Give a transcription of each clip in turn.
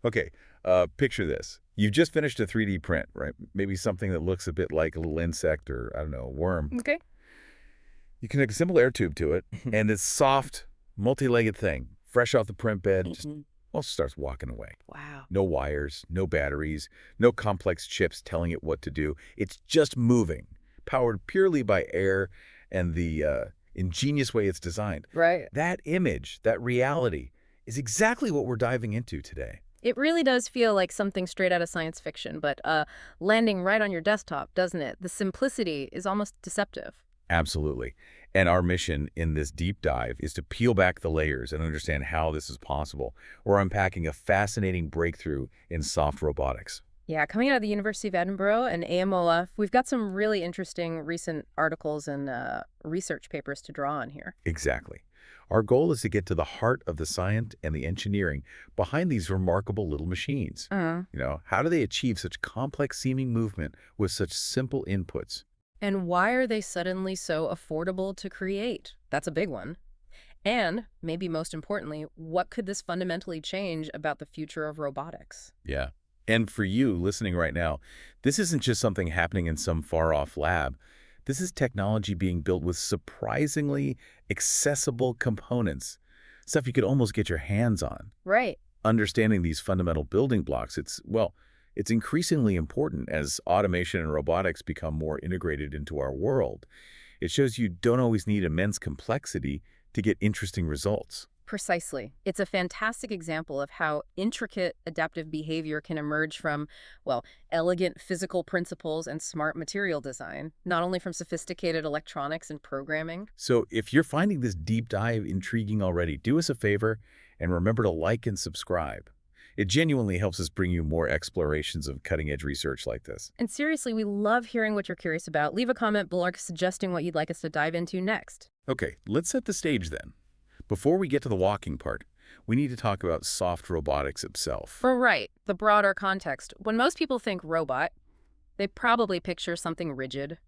Okay, picture this. You've just finished a 3D print, right? Maybe something that looks a bit like a little insect or, I don't know, a worm. Okay. You connect a simple air tube to it, and this soft, multi-legged thing, fresh off the print bed, just, Mhm. well, starts walking away. Wow. No wires, no batteries, no complex chips telling it what to do. It's just moving, powered purely by air and the ingenious way it's designed. Right. That image, that reality, is exactly what we're diving into today. It really does feel like something straight out of science fiction, but landing right on your desktop, doesn't it? The simplicity is almost deceptive. Absolutely. And our mission in this deep dive is to peel back the layers and understand how this is possible. We're unpacking a fascinating breakthrough in soft robotics. Yeah, coming out of the University of Edinburgh and AMOF, we've got some really interesting recent articles and research papers to draw on here. Exactly. Our goal is to get to the heart of the science and the engineering behind these remarkable little machines. Uh, How do they achieve such complex-seeming movement with such simple inputs? and why are they suddenly so affordable to create? That's a big one. And, maybe most importantly, what could this fundamentally change about the future of robotics? Yeah. And for you listening right now, this isn't just something happening in some far-off lab. This is technology being built with surprisingly accessible components, stuff you could almost get your hands on. Right. Understanding these fundamental building blocks, it's increasingly important as automation and robotics become more integrated into our world. It shows you don't always need immense complexity to get interesting results. Precisely. It's a fantastic example of how intricate adaptive behavior can emerge from, well, elegant physical principles and smart material design, not only from sophisticated electronics and programming. So if you're finding this deep dive intriguing already, do us a favor and remember to like and subscribe. It genuinely helps us bring you more explorations of cutting-edge research like this. And seriously, we love hearing what you're curious about. Leave a comment below suggesting what you'd like us to dive into next. Okay, let's set the stage then. Before we get to the walking part, we need to talk about soft robotics itself. Right, the broader context. When most people think robot, they probably picture something rigid,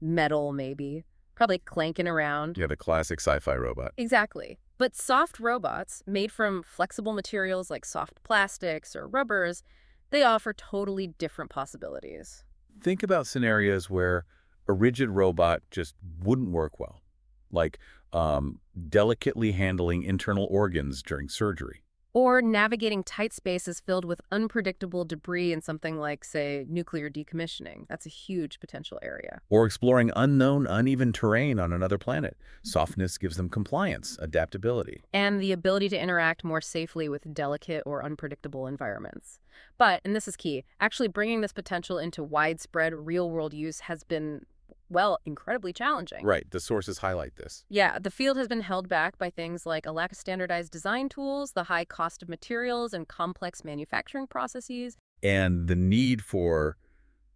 metal maybe, probably clanking around. Yeah, the classic sci-fi robot. Exactly. But soft robots, made from flexible materials like soft plastics or rubbers, they offer totally different possibilities. Think about scenarios where a rigid robot just wouldn't work well, like delicately handling internal organs during surgery. Or navigating tight spaces filled with unpredictable debris in something like, say, nuclear decommissioning. That's a huge potential area. Or exploring unknown, uneven terrain on another planet. Softness gives them compliance, adaptability. And the ability to interact more safely with delicate or unpredictable environments. But, and this is key, actually bringing this potential into widespread real-world use has been, well, incredibly challenging. Right, the sources highlight this. Yeah, the field has been held back by things like a lack of standardized design tools, the high cost of materials, and complex manufacturing processes. And the need for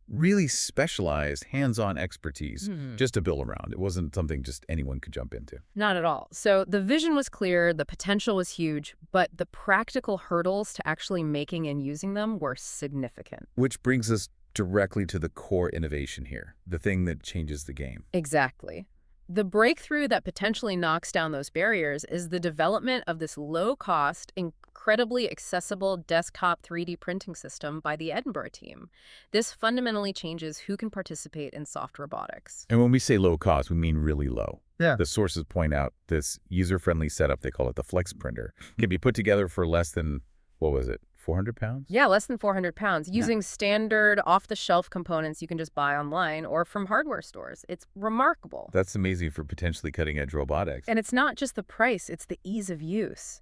really specialized hands-on expertise just to build around. It wasn't something just anyone could jump into. Not at all. So the vision was clear, the potential was huge, but the practical hurdles to actually making and using them were significant. Which brings us directly to the core innovation here, the thing that changes the game. Exactly. The breakthrough that potentially knocks down those barriers is the development of this low-cost, incredibly accessible desktop 3D printing system by the Edinburgh team. This fundamentally changes who can participate in soft robotics. And when we say low cost, we mean really low. Yeah. The sources point out this user-friendly setup, they call it the Flex Printer, can be put together for less than, what was it, 400 pounds? Yeah, less than 400 pounds, using standard off-the-shelf components you can just buy online or from hardware stores. It's remarkable. That's amazing for potentially cutting-edge robotics. And it's not just the price, it's the ease of use.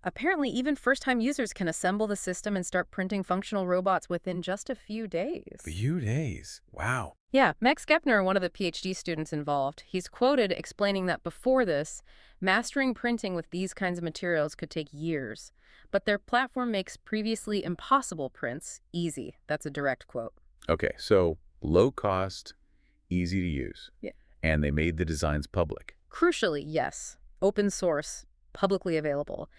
Apparently, even first-time users can assemble the system and start printing functional robots within just a few days. Few days. Wow. Yeah, Max Gepner, one of the PhD students involved, he's quoted explaining that before this, mastering printing with these kinds of materials could take years. But their platform makes previously impossible prints easy. That's a direct quote. Okay, so low cost, easy to use. Yeah. And they made the designs public. Crucially, yes, open source, publicly available.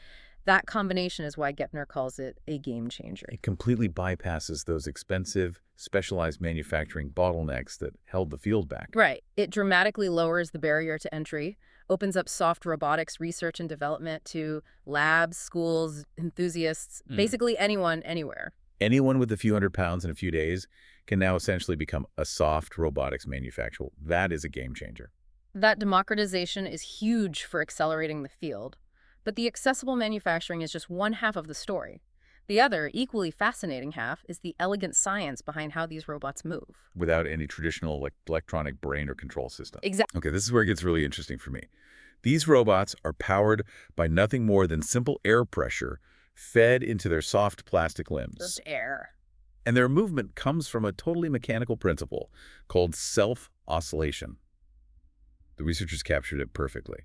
That combination is why Gepner calls it a game changer. It completely bypasses those expensive, specialized manufacturing bottlenecks that held the field back. Right. It dramatically lowers the barrier to entry, opens up soft robotics research and development to labs, schools, enthusiasts, basically anyone, anywhere. Anyone with a few hundred pounds in a few days can now essentially become a soft robotics manufacturer. That is a game changer. That democratization is huge for accelerating the field. But the accessible manufacturing is just one half of the story. The other, equally fascinating half, is the elegant science behind how these robots move. Without any traditional electronic brain or control system. Exactly. Okay, this is where it gets really interesting for me. These robots are powered by nothing more than simple air pressure fed into their soft plastic limbs. Just air. And their movement comes from a totally mechanical principle called self-oscillation. The researchers captured it perfectly.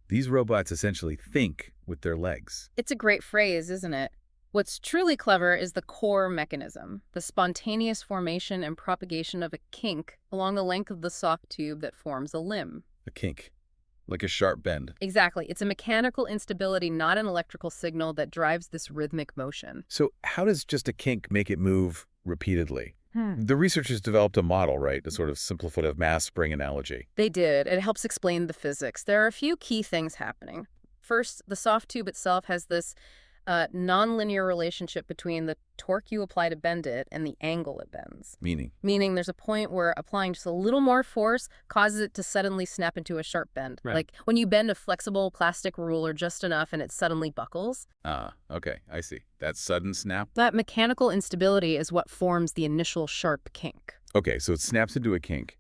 These robots essentially think with their legs. It's a great phrase, isn't it? What's truly clever is the core mechanism, the spontaneous formation and propagation of a kink along the length of the soft tube that forms a limb. A kink, like a sharp bend. Exactly. It's a mechanical instability, not an electrical signal, that drives this rhythmic motion. So how does just a kink make it move repeatedly? The researchers developed a model, right? A sort of simplified mass spring analogy. They did. It helps explain the physics. There are a few key things happening. First, the soft tube itself has this nonlinear relationship between the torque you apply to bend it and the angle it bends. Meaning there's a point where applying just a little more force causes it to suddenly snap into a sharp bend. Right. Like when you bend a flexible plastic ruler just enough and it suddenly buckles. Okay, I see. That sudden snap? That mechanical instability is what forms the initial sharp kink. Okay, so it snaps into a kink.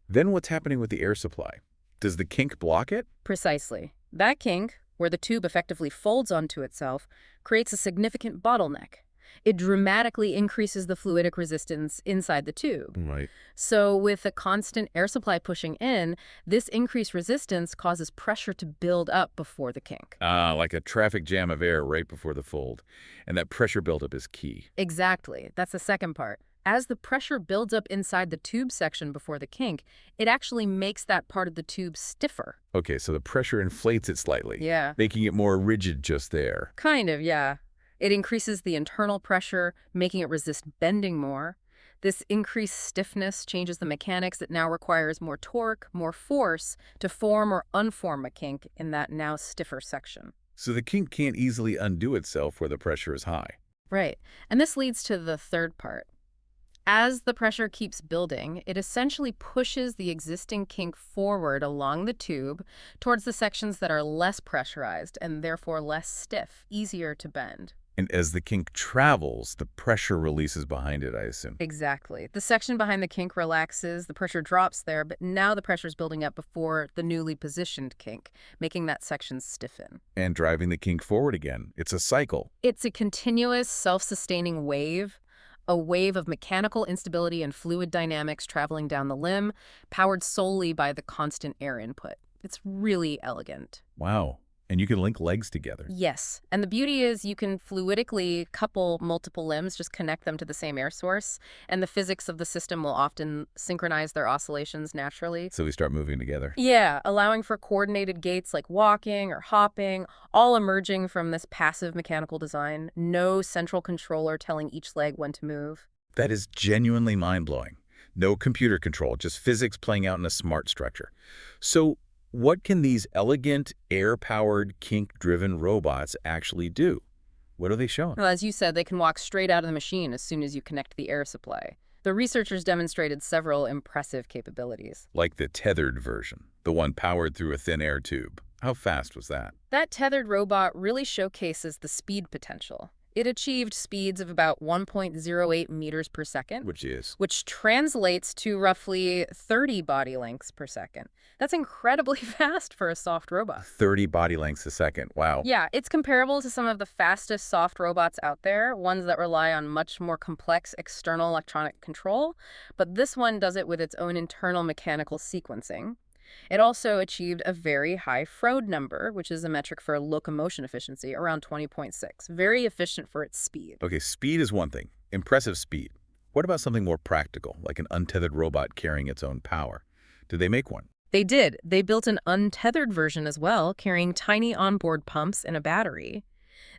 Then what's happening with the air supply? Does the kink block it? Precisely. That kink, where the tube effectively folds onto itself, creates a significant bottleneck. It dramatically increases the fluidic resistance inside the tube. Right. So with a constant air supply pushing in, this increased resistance causes pressure to build up before the kink. Like a traffic jam of air right before the fold. And that pressure buildup is key. Exactly. That's the second part. As the pressure builds up inside the tube section before the kink, it actually makes that part of the tube stiffer. Okay, so the pressure inflates it slightly. Yeah. Making it more rigid just there. Kind of, yeah. It increases the internal pressure, making it resist bending more. This increased stiffness changes the mechanics. It now requires more torque, more force to form or unform a kink in that now stiffer section. So the kink can't easily undo itself where the pressure is high. Right. And this leads to the third part. As the pressure keeps building, it essentially pushes the existing kink forward along the tube towards the sections that are less pressurized and therefore less stiff, easier to bend. And as the kink travels, the pressure releases behind it, I assume. Exactly. The section behind the kink relaxes, the pressure drops there, but now the pressure is building up before the newly positioned kink, making that section stiffen. And driving the kink forward again. It's a cycle. It's a continuous, self-sustaining wave. A wave of mechanical instability and fluid dynamics traveling down the limb, powered solely by the constant air input. It's really elegant. Wow. And you can link legs together. Yes. And the beauty is you can fluidically couple multiple limbs, just connect them to the same air source, and the physics of the system will often synchronize their oscillations naturally. So we start moving together. Yeah, allowing for coordinated gaits like walking or hopping, all emerging from this passive mechanical design. No central controller telling each leg when to move. That is genuinely mind-blowing. No computer control, just physics playing out in a smart structure. So what can these elegant, air-powered, kink-driven robots actually do? What are they showing? Well, as you said, they can walk straight out of the machine as soon as you connect the air supply. The researchers demonstrated several impressive capabilities. Like the tethered version, the one powered through a thin air tube. How fast was that? That tethered robot really showcases the speed potential. It achieved speeds of about 1.08 meters per second. Which translates to roughly 30 body lengths per second. That's incredibly fast for a soft robot. 30 body lengths a second. Wow. Yeah, it's comparable to some of the fastest soft robots out there, ones that rely on much more complex external electronic control. But this one does it with its own internal mechanical sequencing. It also achieved a very high Froude number, which is a metric for locomotion efficiency, around 20.6. Very efficient for its speed. Okay, speed is one thing. Impressive speed. What about something more practical, like an untethered robot carrying its own power? Did they make one? They did. They built an untethered version as well, carrying tiny onboard pumps and a battery.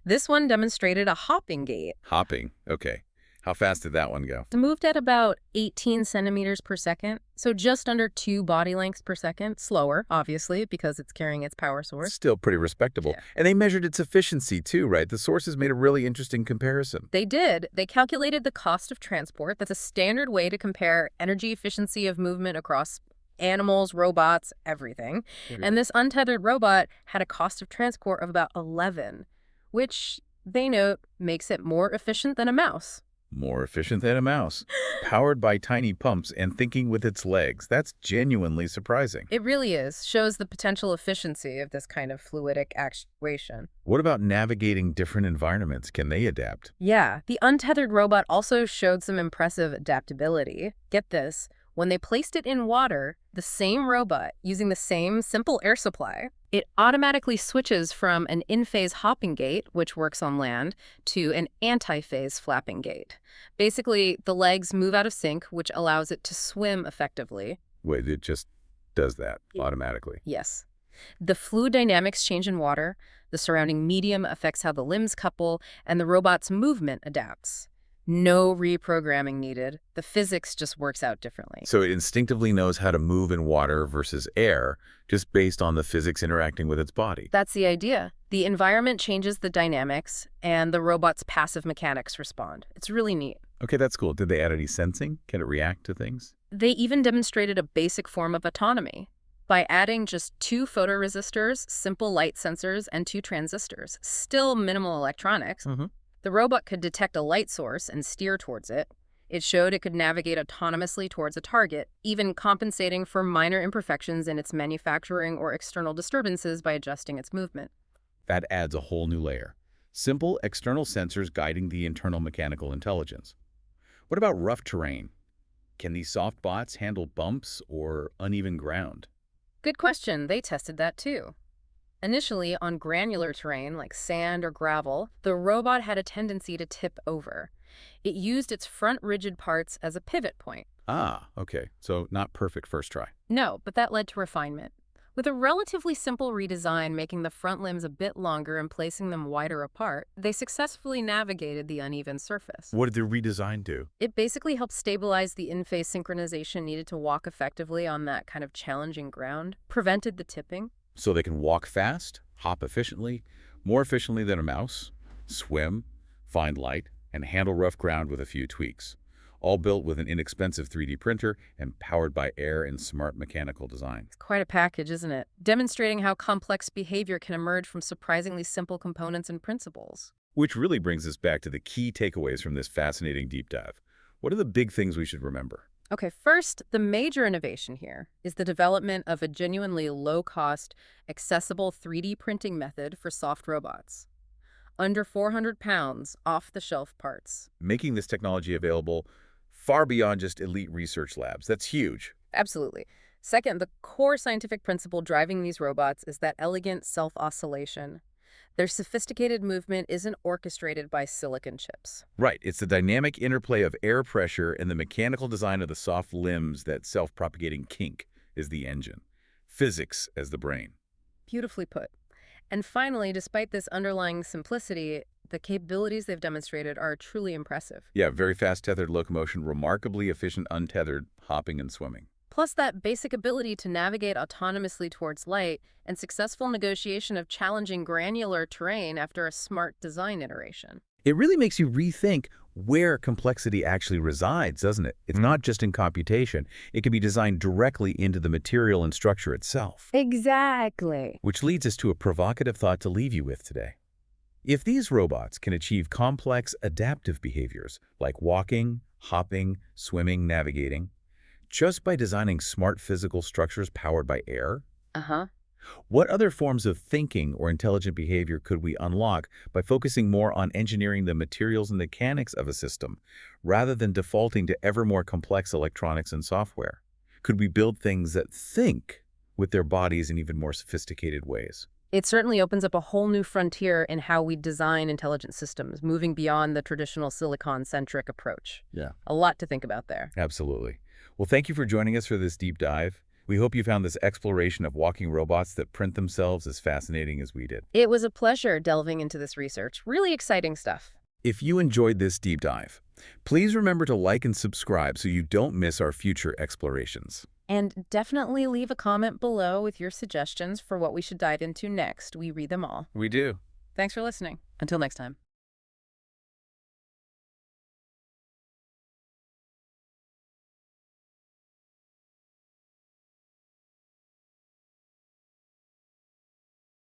This one demonstrated a hopping gait. Hopping. Okay. How fast did that one go? It moved at about 18 centimeters per second, so just under 2 body lengths per second. Slower, obviously, because it's carrying its power source. Still pretty respectable. Yeah. And they measured its efficiency too, right? The sources made a really interesting comparison. They did. They calculated the cost of transport. That's a standard way to compare energy efficiency of movement across animals, robots, everything. And this untethered robot had a cost of transport of about 11, which they note makes it more efficient than a mouse. More efficient than a mouse. Powered by tiny pumps and thinking with its legs. That's genuinely surprising. It really is. Shows the potential efficiency of this kind of fluidic actuation. What about navigating different environments? Can they adapt? Yeah, the untethered robot also showed some impressive adaptability. Get this. When they placed it in water, the same robot, using the same simple air supply, it automatically switches from an in-phase hopping gait, which works on land, to an anti-phase flapping gait. Basically, the legs move out of sync, which allows it to swim effectively. Wait, it just does that automatically? Yes. The fluid dynamics change in water, the surrounding medium affects how the limbs couple, and the robot's movement adapts. No reprogramming needed. The physics just works out differently. So it instinctively knows how to move in water versus air, just based on the physics interacting with its body. That's the idea. The environment changes the dynamics, and the robot's passive mechanics respond. It's really neat. Okay, that's cool. Did they add any sensing? Can it react to things? They even demonstrated a basic form of autonomy by adding just 2 photoresistors, simple light sensors, and 2 transistors. Still minimal electronics. The robot could detect a light source and steer towards it. It showed it could navigate autonomously towards a target, even compensating for minor imperfections in its manufacturing or external disturbances by adjusting its movement. That adds a whole new layer. Simple external sensors guiding the internal mechanical intelligence. What about rough terrain? Can these soft bots handle bumps or uneven ground? Good question. They tested that too. Initially, on granular terrain like sand or gravel, the robot had a tendency to tip over. It used its front rigid parts as a pivot point. Ah, okay. So not perfect first try. No, but that led to refinement. With a relatively simple redesign making the front limbs a bit longer and placing them wider apart, they successfully navigated the uneven surface. What did the redesign do? It basically helped stabilize the in-phase synchronization needed to walk effectively on that kind of challenging ground, prevented the tipping. So they can walk fast, hop efficiently, more efficiently than a mouse, swim, find light, and handle rough ground with a few tweaks. All built with an inexpensive 3D printer and powered by air and smart mechanical design. It's quite a package, isn't it? Demonstrating how complex behavior can emerge from surprisingly simple components and principles. Which really brings us back to the key takeaways from this fascinating deep dive. What are the big things we should remember? Okay, first, the major innovation here is the development of a genuinely low-cost, accessible 3D printing method for soft robots. Under 400 pounds, off-the-shelf parts. Making this technology available far beyond just elite research labs. That's huge. Absolutely. Second, the core scientific principle driving these robots is that elegant self-oscillation. Their sophisticated movement isn't orchestrated by silicon chips. Right. It's the dynamic interplay of air pressure and the mechanical design of the soft limbs that self-propagating kink is the engine. Physics as the brain. Beautifully put. And finally, despite this underlying simplicity, the capabilities they've demonstrated are truly impressive. Yeah, very fast tethered locomotion, remarkably efficient untethered hopping and swimming. Plus that basic ability to navigate autonomously towards light and successful negotiation of challenging granular terrain after a smart design iteration. It really makes you rethink where complexity actually resides, doesn't it? It's not just in computation. It can be designed directly into the material and structure itself. Exactly. Which leads us to a provocative thought to leave you with today. If these robots can achieve complex adaptive behaviors like walking, hopping, swimming, navigating, just by designing smart physical structures powered by air? What other forms of thinking or intelligent behavior could we unlock by focusing more on engineering the materials and mechanics of a system, rather than defaulting to ever more complex electronics and software? Could we build things that think with their bodies in even more sophisticated ways? It certainly opens up a whole new frontier in how we design intelligent systems, moving beyond the traditional silicon-centric approach. Yeah. A lot to think about there. Absolutely. Well, thank you for joining us for this deep dive. We hope you found this exploration of walking robots that print themselves as fascinating as we did. It was a pleasure delving into this research. Really exciting stuff. If you enjoyed this deep dive, Please remember to like and subscribe so you don't miss our future explorations. And definitely leave a comment below with your suggestions for what we should dive into next. We read them all. We do. Thanks for listening. Until next time.